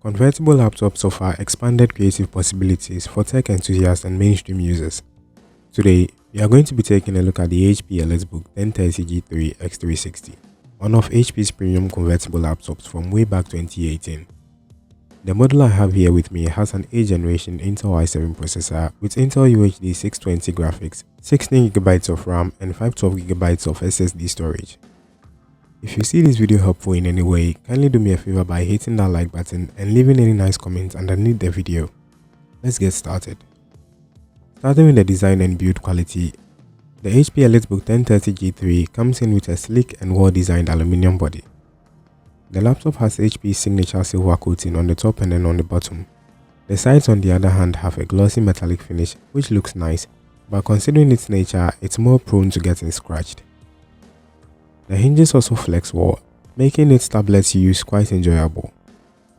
Convertible laptops offer expanded creative possibilities for tech enthusiasts and mainstream users. Today, we are going to be taking a look at the HP EliteBook 1030G3 x360, one of HP's premium convertible laptops from way back 2018. The model I have here with me has an 8th generation Intel i7 processor with Intel UHD 620 graphics, 16GB of RAM and 512GB of SSD storage. If you see this video helpful in any way, kindly do me a favor by hitting that like button and leaving any nice comments underneath the video. Let's get started. Starting with the design and build quality, the HP EliteBook 1030G3 comes in with a sleek and well-designed aluminum body. The laptop has HP's signature silver coating on the top and then on the bottom. The sides on the other hand have a glossy metallic finish which looks nice, but considering its nature, it's more prone to getting scratched. The hinges also flex well, making its tablet use quite enjoyable.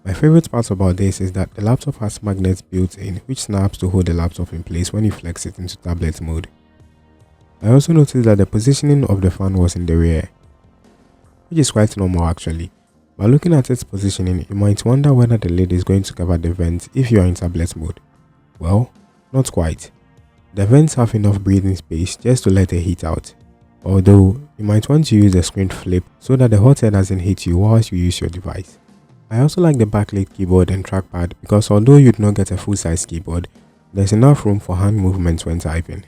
My favorite part about this is that the laptop has magnets built in which snaps to hold the laptop in place when you flex it into tablet mode. I also noticed that the positioning of the fan was in the rear, which is quite normal actually. But looking at its positioning, you might wonder whether the lid is going to cover the vents if you are in tablet mode. Well, not quite. The vents have enough breathing space just to let the heat out. Although, you might want to use the screen flip so that the hot air doesn't hit you whilst you use your device. I also like the backlit keyboard and trackpad because although you'd not get a full-size keyboard, there's enough room for hand movements when typing.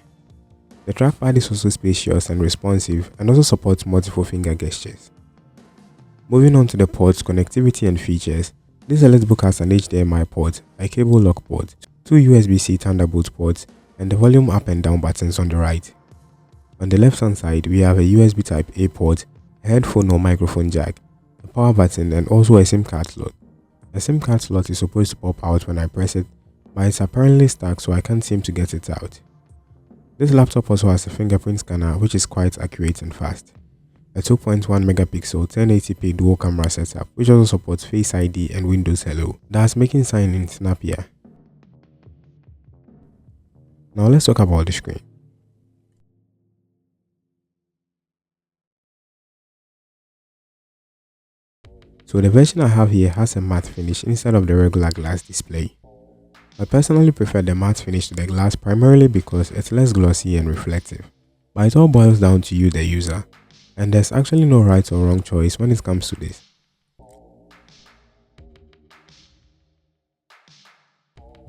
The trackpad is also spacious and responsive and also supports multiple finger gestures. Moving on to the ports, connectivity and features, this EliteBook has an HDMI port, a cable lock port, 2 USB-C Thunderbolt ports, and the volume up and down buttons on the right. On the left hand side, we have a USB Type-A port, a headphone or microphone jack, a power button and also a SIM card slot. A SIM card slot is supposed to pop out when I press it, but it's apparently stuck so I can't seem to get it out. This laptop also has a fingerprint scanner which is quite accurate and fast. A 2.1 megapixel 1080p dual camera setup which also supports Face ID and Windows Hello, thus making signing snappier. Now let's talk about the screen. So the version I have here has a matte finish instead of the regular glass display. I personally prefer the matte finish to the glass primarily because it's less glossy and reflective. But it all boils down to you the user, and there's actually no right or wrong choice when it comes to this.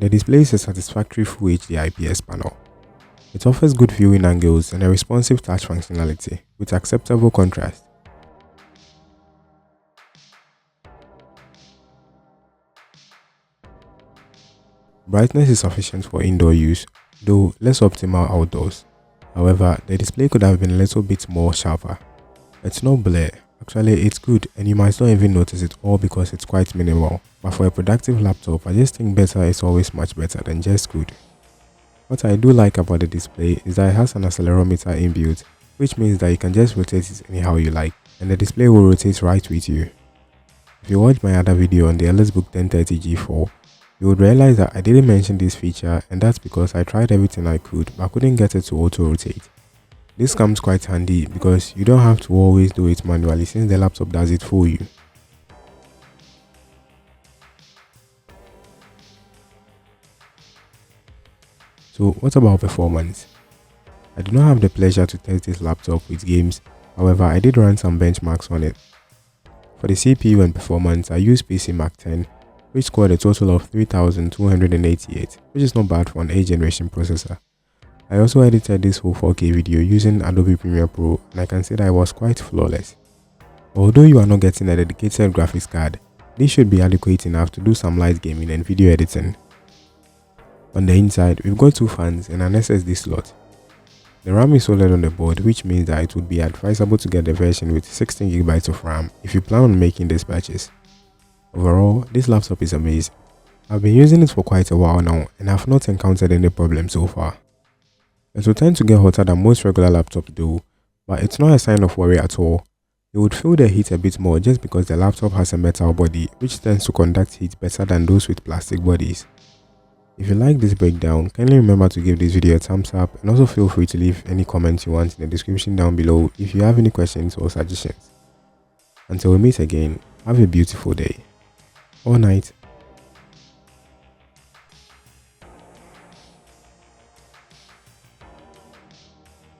The display is a satisfactory Full HD IPS panel. It offers good viewing angles and a responsive touch functionality with acceptable contrast. Brightness is sufficient for indoor use, though less optimal outdoors. However, the display could have been a little bit more sharper. It's no blur, actually it's good and you might not even notice it all because it's quite minimal, but for a productive laptop I just think better is always much better than just good. What I do like about the display is that it has an accelerometer inbuilt, which means that you can just rotate it anyhow you like and the display will rotate right with you. If you watch my other video on the EliteBook 1030G4, you would realize that I didn't mention this feature and that's because I tried everything I could but couldn't get it to auto-rotate. This comes quite handy because you don't have to always do it manually since the laptop does it for you. So what about performance? I do not have the pleasure to test this laptop with games, however I did run some benchmarks on it. For the CPU and performance, I used PC Mark 10, which scored a total of 3288, which is not bad for an 8th generation processor. I also edited this whole 4K video using Adobe Premiere Pro and I can say that it was quite flawless. Although you are not getting a dedicated graphics card, this should be adequate enough to do some light gaming and video editing. On the inside, we've got 2 fans and an SSD slot. The RAM is soldered on the board, which means that it would be advisable to get the version with 16GB of RAM if you plan on making this purchase. Overall, this laptop is amazing. I've been using it for quite a while now and I've not encountered any problems so far. It will tend to get hotter than most regular laptops do, but it's not a sign of worry at all. You would feel the heat a bit more just because the laptop has a metal body which tends to conduct heat better than those with plastic bodies. If you like this breakdown, kindly remember to give this video a thumbs up and also feel free to leave any comments you want in the description down below if you have any questions or suggestions. Until we meet again, have a beautiful day or night.